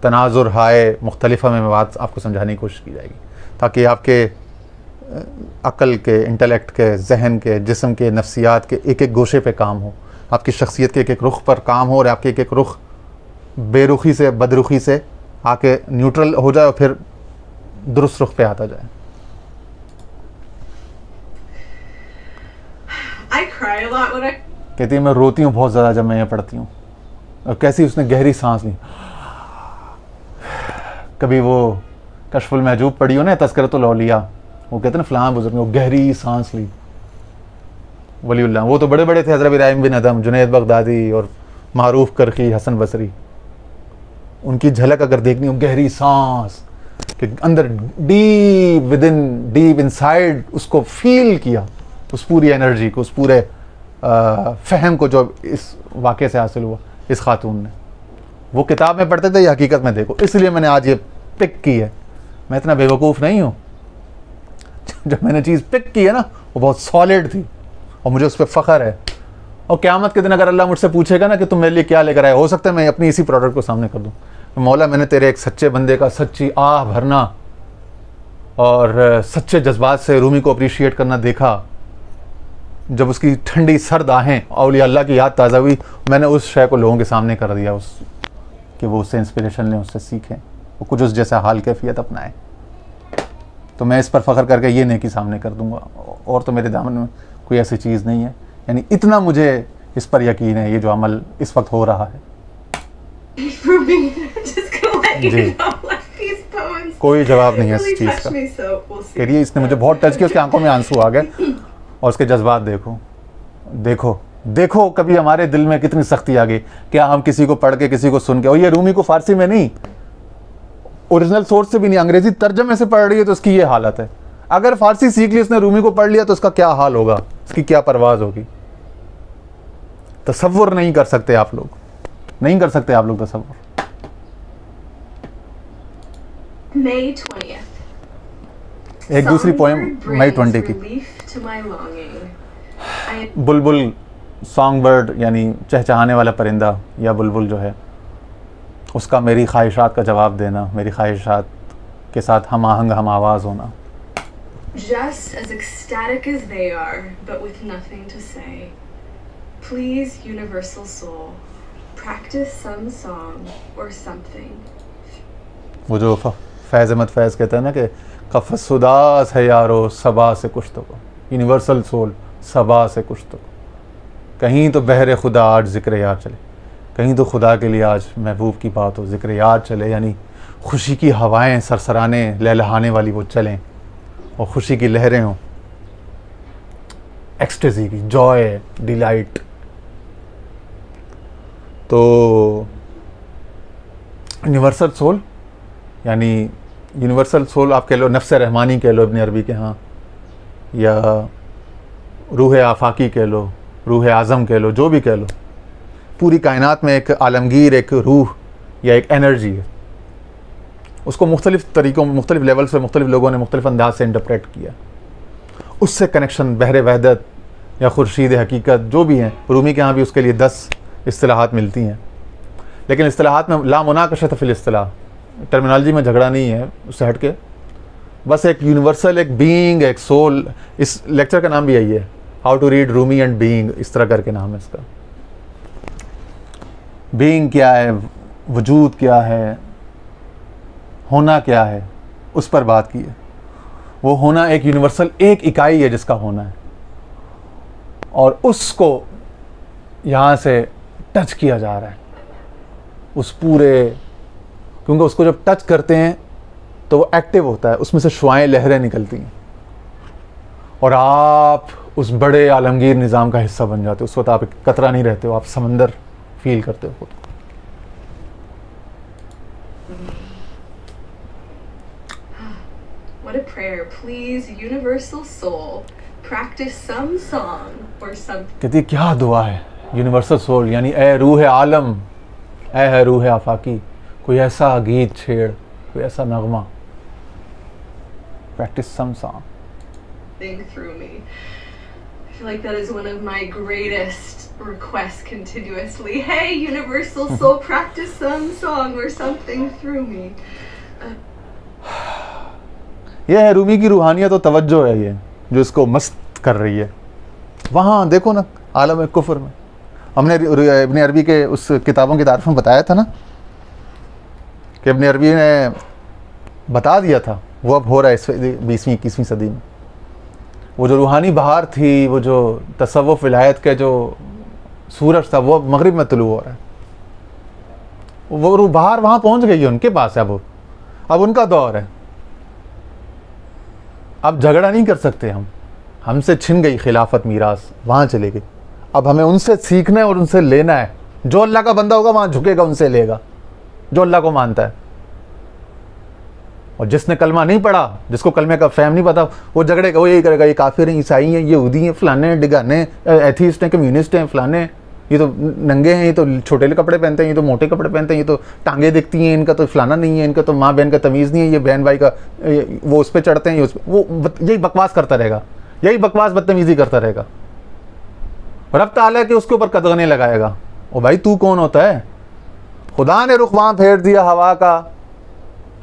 तनाजुर हाय मुख्तलिफ़ा में बात आपको समझाने की कोशिश की जाएगी, ताकि आपके अक़ल के, इंटेलेक्ट के, जहन के, जिस्म के, नफ्सियात के एक एक गोशे पे काम हो, आपकी शख्सियत के एक एक रुख पर काम हो, और आपके एक एक रुख बेरुखी से, बदरुखी से आके न्यूट्रल हो जाए और फिर दुरुस्त रुख पे आता जाए। I cry a lot when I... कहती है मैं रोती हूँ बहुत ज़्यादा जब मैं ये पढ़ती हूँ। और कैसी उसने गहरी सांस ली। कभी वो कश्फुल महजूब पढ़ी हो ना, तज़किरतुल औलिया, वो कहते हैं ना फ़लाँ बुज़ुर्ग, वो गहरी सांस ली वलीउल्लाह। वो तो बड़े बड़े थे, हज़रत इब्राहिम बिन अदम, जुनैद बगदादी और मारूफ करखी, हसन बसरी। उनकी झलक अगर देखनी हो, गहरी सांस कि अंदर डीप विदिन, डीप इनसाइड उसको फील किया, उस पूरी एनर्जी को, उस पूरे फ़हम को जो इस वाक़े से हासिल हुआ इस खातून ने। वो किताब में पढ़ते थे, ये हकीकत में देखो, इसलिए मैंने आज ये पिक की है। मैं इतना बेवकूफ़ नहीं हूँ। जब मैंने चीज़ पिक की है ना, वो बहुत सॉलिड थी और मुझे उस पर फ़ख्र है। और क़यामत के दिन अगर अल्लाह मुझसे पूछेगा ना कि तुम मेरे लिए क्या लेकर आए, हो सकता है मैं अपनी इसी प्रोडक्ट को सामने कर दूँ, मौला मैंने तेरे एक सच्चे बंदे का सच्ची आह भरना और सच्चे जज्बात से रूमी को अप्रिशिएट करना देखा। जब उसकी ठंडी सर्द आहें औलिया अल्लाह की याद ताज़ा हुई, मैंने उस शय को लोगों के सामने कर दिया, उस कि वो उससे इंस्पिरेशन लें, उससे सीखें, वो कुछ उस जैसा हाल कैफियत अपनाएं। तो मैं इस पर फ़ख्र करके ये नेकी सामने कर दूंगा, और तो मेरे दामन में कोई ऐसी चीज़ नहीं है। यानी इतना मुझे इस पर यकीन है, ये जो अमल इस वक्त हो रहा है। जी, कोई जवाब नहीं है इस चीज़ का। करिए, इसने मुझे बहुत टच किया, उसकी आंखों में आंसू आ गए और उसके जज्बात देखो, देखो देखो कभी हमारे दिल में कितनी सख्ती आ गई। क्या हम किसी को पढ़ के, किसी को सुन के, और ये रूमी को फ़ारसी में नहीं, ओरिजिनल सोर्स से भी नहीं, अंग्रेज़ी तर्जमे से पढ़ रही है तो उसकी ये हालत है। अगर फ़ारसी सीख ली उसने, रूमी को पढ़ लिया तो उसका क्या हाल होगा, उसकी क्या परवाज़ होगी। तसव्वुर नहीं कर सकते आप लोग, नहीं कर सकते आप लोग तसव्वुर। May 20th. एक दूसरी पोएम मई 20 की, बुलबुल, सॉन्ग बर्ड यानी चहचहाने वाला परिंदा या बुलबुल जो है, उसका मेरी ख्वाहिशात का जवाब देना, मेरी ख्वाहिशात के साथ हम आहंग, हम आवाज़ होना। Just as ecstatic as they are, but with nothing to say. Please, universal soul, practice some song or something. वो जो फैज़ अहमद फैज़ कहते हैं ना कि कफ़सुदास है यारो सबा से कुछ तो, यूनिवर्सल सोल सबा से कुछ तो, कहीं तो बहरे खुदा आज ज़िक्र यार चले, कहीं तो खुदा के लिए आज महबूब की बात हो, ज़िक्र यार चले, यानी खुशी की हवाएं सरसराने लहलहाने वाली वो चलें और खुशी की लहरें हों, एक्सटेजी की, जॉय, डिलाइट। तो यूनिवर्सल सोल यानी यूनिवर्सल सोल आप कह लो, नफ्स रहमानी कह लो इब्न अरबी के यहाँ, या रूह आफाकी कह लो, रूह आज़म कह लो, जो भी कह लो, पूरी कायनात में एक आलमगीर, एक रूह या एक एनर्जी है। उसको मुख्तलिफ़ तरीक़ों में, मुख्तलिफ़ लेवल से मुख्तलिफ़ लोगों ने मुख्तलिफ़ अंदाज से इंटरप्रेट किया। उससे कनेक्शन बहरे वहदत या खुर्शीद हकीकत जो भी हैं, रूमी के यहाँ भी उसके लिए 10 इस्तिलाहात मिलती हैं, लेकिन इस्तिलाहात में ला मुनाकशत फिल इस्तिलाह, टर्मिनोलॉजी में झगड़ा नहीं है उससे हट के, बस एक यूनिवर्सल, एक बीइंग, एक सोल। इस लेक्चर का नाम भी यही है, how to read Rumi and being, इस तरह करके नाम है इसका। बीइंग क्या है, वजूद क्या है, होना क्या है, उस पर बात की है। वो होना एक यूनिवर्सल, एक इकाई है जिसका होना है, और उसको यहाँ से टच किया जा रहा है उस पूरे, क्योंकि उसको जब टच करते हैं तो वो एक्टिव होता है, उसमें से शुआएं, लहरें निकलती हैं, और आप उस बड़े आलमगीर निज़ाम का हिस्सा बन जाते हो। उस वक्त आप एक कतरा नहीं रहते हो, आप समंदर फील करते हो खुद। What a prayer. Please, universal soul, practice some song or something. कहती क्या दुआ है, यूनिवर्सल सोल यानी ए रूह आलम, ए है रूह आफाकी, कोई ऐसा गीत छेड़, कोई ऐसा नगमा, practice some song. Thing through me. I feel like that is one of my greatest requests continuously. Hey, universal soul, practice some song or something through me. ये है रूमी की रूहानियत और तवज्जो है ये जो इसको मस्त कर रही है। वहाँ देखो ना आलम कुफ्र में, हमने इब्न अरबी के उस किताबों की तारीफ में बताया था ना कि इब्न अरबी ने बता दिया था, वो अब हो रहा है इस 20वीं 21वीं सदी में। वो जो रूहानी बहार थी, वो जो तसव्वुफ विलायत के जो सूरज था, वो अब मगरिब में तुलू हो रहा है। वो बहार वहाँ पहुँच गई है, उनके पास है, अब उनका दौर है। अब झगड़ा नहीं कर सकते हम, हमसे छिन गई खिलाफत मीरास, वहाँ चले गई। अब हमें उनसे सीखना है और उनसे लेना है। जो अल्लाह का बंदा होगा वहाँ झुकेगा, उनसे लेगा, जो अल्लाह को मानता है। और जिसने कलमा नहीं पढ़ा, जिसको कलमे का फहम नहीं पता, वो झगड़ेगा, वो यही करेगा, ये काफिर हैं, ईसाई हैं, यहूदी हैं, फलाने डिगाने, एथीस्ट हैं, कम्युनिस्ट हैं, फलाने, ये तो नंगे हैं, ये तो छोटे कपड़े पहनते हैं, ये तो मोटे कपड़े पहनते हैं, ये तो टांगे दिखती हैं, इनका तो फलाना नहीं है, इनका तो माँ बहन का तमीज़ नहीं है, ये बहन भाई का वो उस पर चढ़ते हैं, ये उस पर, वो यही बकवास करता रहेगा, यही बकवास बदतमीज़ी करता रहेगा। रब ताला के उसके ऊपर कदगने लगाएगा। ओ भाई तू कौन होता है? खुदा ने रुख वहाँ फेर दिया हवा का,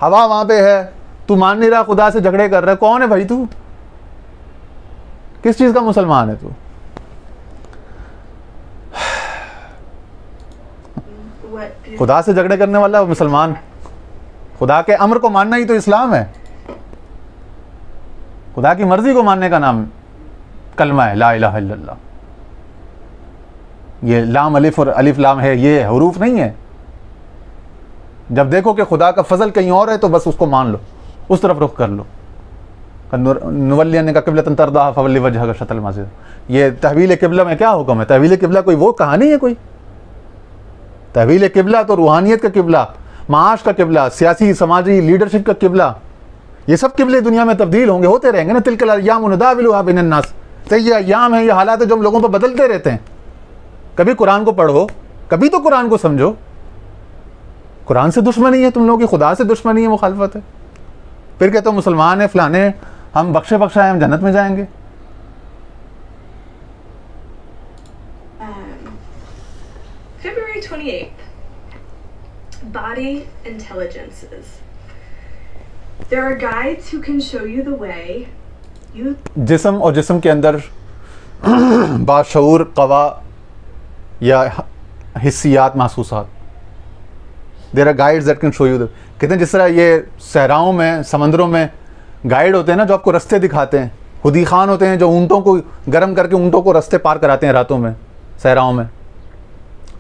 हवा वहाँ पे है, तू मान नहीं रहा, खुदा से झगड़े कर रहा है। कौन है भाई तू? किस चीज़ का मुसलमान है तू? खुदा से झगड़े करने वाला मुसलमान? खुदा के अम्र को मानना ही तो इस्लाम है। खुदा की मर्जी को मानने का नाम कलमा है, ला इलाहा इल्लल्लाह। ये लाम अलिफ और अलिफ लाम है, ये हरूफ नहीं है। जब देखो कि खुदा का फजल कहीं और है तो बस उसको मान लो, उस तरफ रुख कर लो। नुवल्लियन्नका क़िबलतन तर्दाहा फवल्लि वजहका शत्रल मस्जिद। ये तहवील किबला में क्या हुक्म है? तहवील किबला कोई वो कहानी है? कोई तहवील किबला तो रूहानियत का किबला, माश का किबला, सियासी समाजी लीडरशिप का किबला, ये सब किबले दुनिया में तब्दील होंगे, होते रहेंगे ना। तिलकल अय्याम नुदाविलुहा बैनन नास। तो ये अय्याम है, ये हालात है जो हम लोगों पर बदलते रहते हैं। कभी कुरान को पढ़ो, कभी तो कुरान को समझो। कुरान से दुश्मनी है तुम लोगों की, खुदा से दुश्मनी है, मुखालफत है। फिर कहते हो मुसलमान है, फलाने, हम बख्शे बख्शा है, हम जन्नत में जाएंगे। February 28th. Body intelligences. There are guides who can show you the way. जिस्म और जिस्म के अंदर बाशऊर कवा या हिस्सियात महसूसात, there are guides that can show you. कहते हैं जिस तरह ये सहराओं में, समंदरों में गाइड होते हैं ना जो आपको रास्ते दिखाते हैं, हुदी खान होते हैं जो ऊँटों को गर्म करके ऊँटों को रास्ते पार कराते हैं रातों में सहराओं में।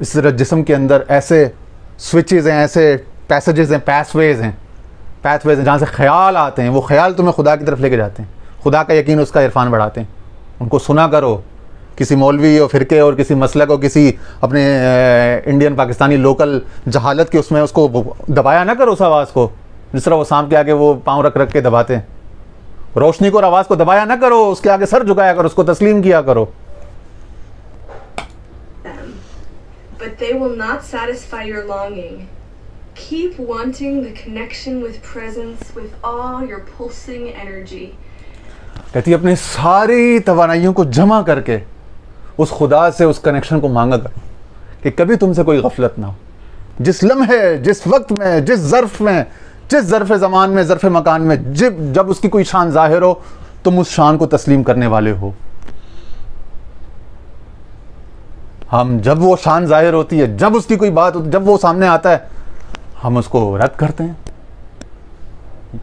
इस तरह जिस्म के अंदर ऐसे स्विचेस हैं, ऐसे पैसेजेस हैं, पाथवेज हैं जहाँ से ख्याल आते हैं, वो ख्याल तुम्हें खुदा की तरफ लेके जाते हैं, खुदा का यकीन, उसका इरफान बढ़ाते हैं। उनको सुना करो, किसी मौलवी और फ़िरके और किसी मसलक और किसी अपने इंडियन पाकिस्तानी लोकल जहालत के उसमें उसको दबाया ना करो उस आवाज़ को, जिस तरह वो सांप के आगे वो पाँव रख रख के दबाते हैं। रोशनी को और आवाज़ को दबाया ना करो, उसके आगे सर झुकाया करो, उसको तस्लीम किया करो। But they will not satisfy your longing. Keep wanting the connection with presence with all your pulsing energy. कहती है अपनी सारी तवानाइयों को जमा करके उस खुदा से उस कनेक्शन को मांगा कर कि कभी तुमसे कोई गफलत ना हो। जिस लम्हे, जिस वक्त में, जिस ज़र्फ़ में, जिस ज़र्फ़ ज़मान में, ज़र्फ़ मकान में जब उसकी कोई शान ज़ाहिर हो, तुम उस शान को तस्लीम करने वाले हो। हम जब वो शान ज़ाहिर होती है, जब उसकी कोई बात होती, जब वो सामने आता है, हम उसको रद्द करते हैं।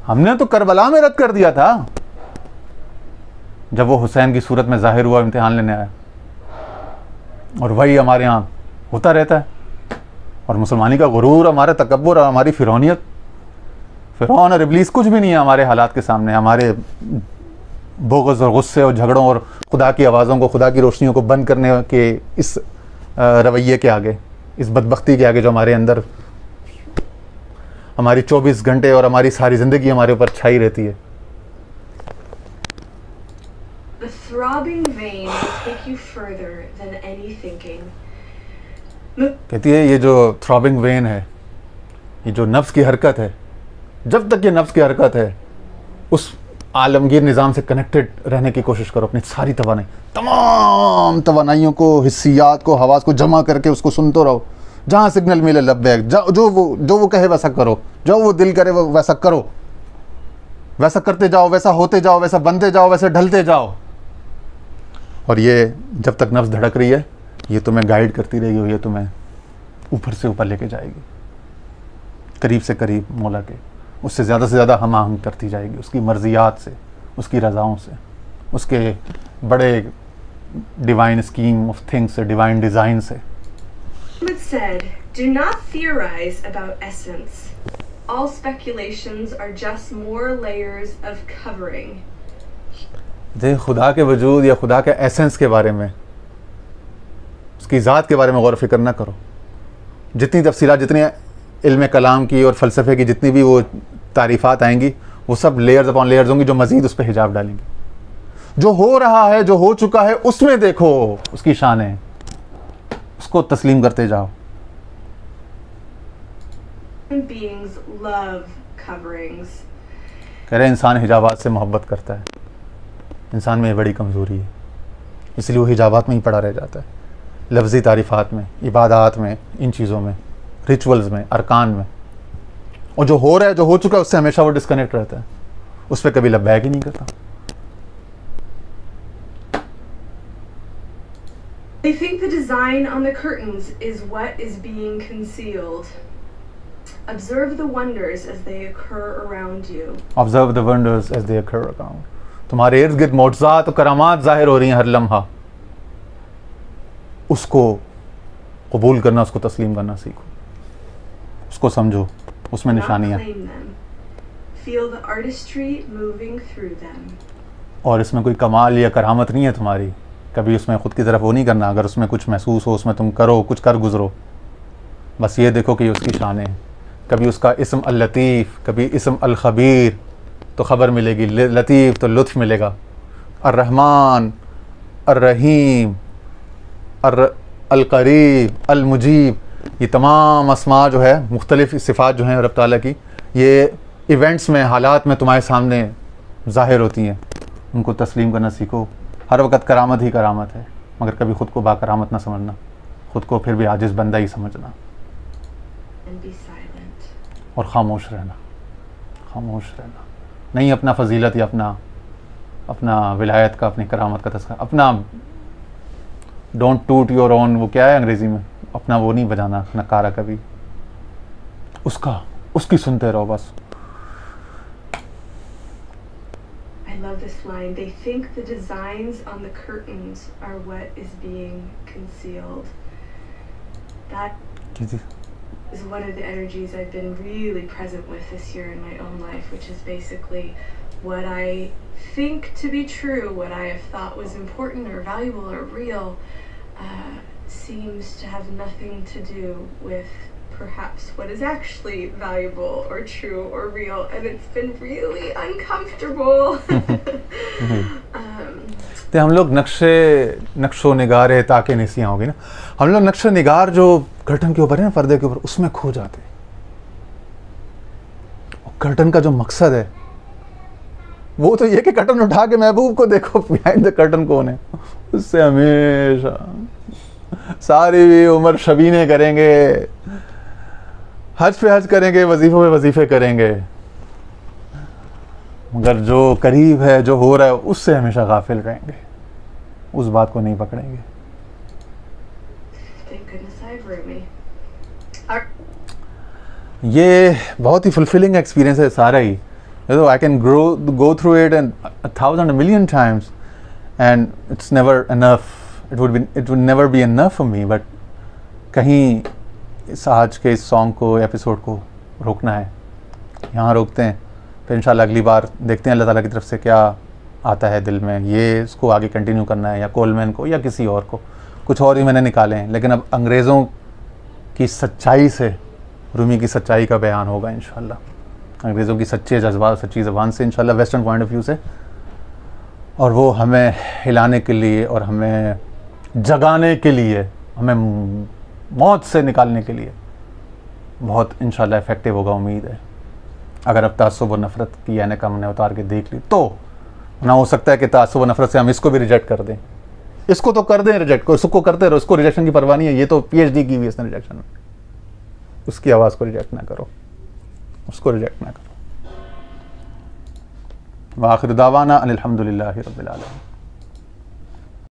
हमने तो करबला में रद्द कर दिया था जब वो हुसैन की सूरत में ज़ाहिर हुआ, इम्तिहान लेने आया, और वही हमारे यहाँ होता रहता है। और मुसलमानी का गुरूर, हमारा तकब्बुर, हमारी फ़िरौनियत, फ़िरौन और इब्लीस कुछ भी नहीं है हमारे हालात के सामने, हमारे बोगज़ और गुस्से और झगड़ों और खुदा की आवाज़ों को, खुदा की रोशनियों को बंद करने के इस रवैये के आगे, इस बदबख्ती के आगे जो हमारे अंदर हमारी 24 घंटे और हमारी सारी ज़िंदगी हमारे ऊपर छाई रहती है। The throbbing vein will take you further than any thinking. कहती है ये जो थ्रॉबिंग वेन है, ये जो नफ्स की हरकत है, जब तक ये नफ्स की हरकत है उस आलमगीर निज़ाम से कनेक्टेड रहने की कोशिश करो। अपनी सारी तमाम तवानाइयों को, हिस्सियात को, हवास को जमा करके उसको सुनते रहो। जहाँ सिग्नल मिले लब्बैक, जो वो कहे वैसा करो, जो वो दिल करे वो वैसा करो, वैसा करते जाओ, वैसा होते जाओ, वैसा बनते जाओ, वैसे ढलते जाओ। और ये जब तक नफ्स धड़क रही है, ये तुम्हें गाइड करती रहेगी और ये तुम्हें ऊपर से ऊपर लेके जाएगी, करीब से करीब मौला के, उससे ज़्यादा से ज़्यादा हम आहंग करती जाएगी, उसकी मर्जियात से, उसकी रज़ाओं से, उसके बड़े डिवाइन स्कीम ऑफ थिंग्स से, डिवाइन डिज़ाइन से। Muhammad said, "Do not theorize about essence. All speculations are just more layers of covering." देख, खुदा के वजूद या खुदा के एसेंस के बारे में, उसकी ज़ात के बारे में गौर फिक्र ना करो। जितनी तफसीलात, जितनी इल्म कलाम की और फ़लसफ़े की जितनी भी वो तारीफ़ात आएंगी, वो सब लेयर्स अपॉन लेयर्स होंगी जो मज़ीद उस पर हिजाब डालेंगी। जो हो रहा है, जो हो चुका है, उसमें देखो उसकी शान है, उसको तस्लीम करते जाओ। Beings love coverings. कह रहे इंसान हिजाबात से मोहब्बत करता है, इंसान में ये बड़ी कमज़ोरी है, इसलिए वो हिजाबात में ही पड़ा रह जाता है, लफ्ज़ी तारीफ़ात में, इबादात में, इन चीज़ों में, रिचुअल्स में, अरकान में। और जो हो रहा है, जो हो चुका है, उससे हमेशा वो डिस्कनेक्ट रहता है, उस पर कभी लब्बैक ही नहीं करता। They think the design on the curtains is what is being concealed. Observe the wonders as they occur around you. Observe the wonders as they occur around. तुम्हारे इर्द गिर्द मौजज़ात और करामात ज़ाहिर हो रही हैं हर लम्हा, उसको कबूल करना, उसको तस्लीम करना सीखो, उसको समझो, उसमें निशानियाँ। Feel the artistry moving through them. और इसमें कोई कमाल या करामत नहीं है तुम्हारी, कभी उसमें ख़ुद की तरफ वो नहीं करना। अगर उसमें कुछ महसूस हो, उसमें तुम करो, कुछ कर गुज़रो, बस ये देखो कि ये उसकी शान है। कभी उसका इस्म अल लतीफ़, कभी इस्म अल ख़बीर, तो ख़बर मिलेगी, लतीफ़ तो लुत्फ़ मिलेगा, अर रहमान, अर रहीम, अल करीब, अल मुजीब, ये तमाम अस्मा जो है, मुख्तलिफ़ सिफ़ात जो हैं रब ताला की, ये इवेंट्स में, हालात में तुम्हारे सामने ज़ाहिर होती हैं। उनको तस्लीम करना सीखो। हर वक्त करामत ही करामत है, मगर कभी ख़ुद को बाकरामत ना समझना, ख़ुद को फिर भी आजिज़ बंदा ही समझना, और ख़ामोश रहना, ख़ामोश रहना। नहीं अपना फ़जीलत या अपना विलायत का, अपनी करामत का तस्करा, अपना डोंट टूट योर ओन, वो क्या है अंग्रेज़ी में, अपना वो नहीं बजाना नकारा कभी। उसकी सुनते रहो बस। I love this line. They think the designs on the curtains are what is being concealed. That is one of the energies I've been really present with this year in my own life, which is basically what I think to be true, what I have thought was important or valuable or real, seems to have nothing to do with perhaps what is actually valuable or true or real, and it's been really uncomfortable. तो हम लोग नक्शो निगार ताकि निसियाँ होगी ना, हम लोग नक्शो निगार जो curtain के ऊपर है ना, पर्दे के ऊपर, उसमें खो जाते हैं। और कर्टन का जो मकसद है वो तो ये कि कर्टन उठा के महबूब को देखो, बिहाइंड द कर्टन कौन है। उससे हमेशा सारी उम्र शबीने करेंगे, हज पे हज करेंगे, वजीफों पे वजीफे करेंगे, मगर जो करीब है, जो हो रहा है, उससे हमेशा गाफिल रहेंगे, उस बात को नहीं पकड़ेंगे। ये बहुत ही फुलफिलिंग एक्सपीरियंस है सारा ही। I can go through it and 1,000, 1,000,000 times, and it's never enough. It would never be enough for me. But कहीं इस आज के इस सॉन्ग को, एपिसोड को रोकना है, यहाँ रोकते हैं। फिर इंशाल्लाह अगली बार देखते हैं अल्लाह ताला की तरफ से क्या आता है दिल में, ये इसको आगे कंटिन्यू करना है या कोलमैन को या किसी और को। कुछ और ही मैंने निकाले हैं, लेकिन अब अंग्रेज़ों की सच्चाई से रूमी की सच्चाई का बयान होगा इंशाल्लाह, अंग्रेज़ों की सच्चे जज्बात, सच्ची ज़बान से इंशाल्लाह, वेस्टर्न पॉइंट ऑफ व्यू से। और वो हमें हिलाने के लिए और हमें जगाने के लिए, हमें मौत से निकालने के लिए बहुत इंशाल्लाह इफ़ेक्टिव होगा, उम्मीद है। अगर अब तासुब व नफ़रत की यानी का हमने उतार के देख ली, तो ना हो सकता है कि तासुब व नफ़रत से हम इसको भी रिजेक्ट कर दें। इसको तो कर दें रिजेक्ट, इसको करते रहो, इसको रिजेक्शन की परवाह नहीं है। ये तो PhD की हुई इसने रिजेक्शन में, उसकी आवाज़ को रिजेक्ट ना करो, उसको रिजेक्ट ना करो। व आखिर दावाना अनिल हम्दुलिल्लाहि रब्बिल आलमीन।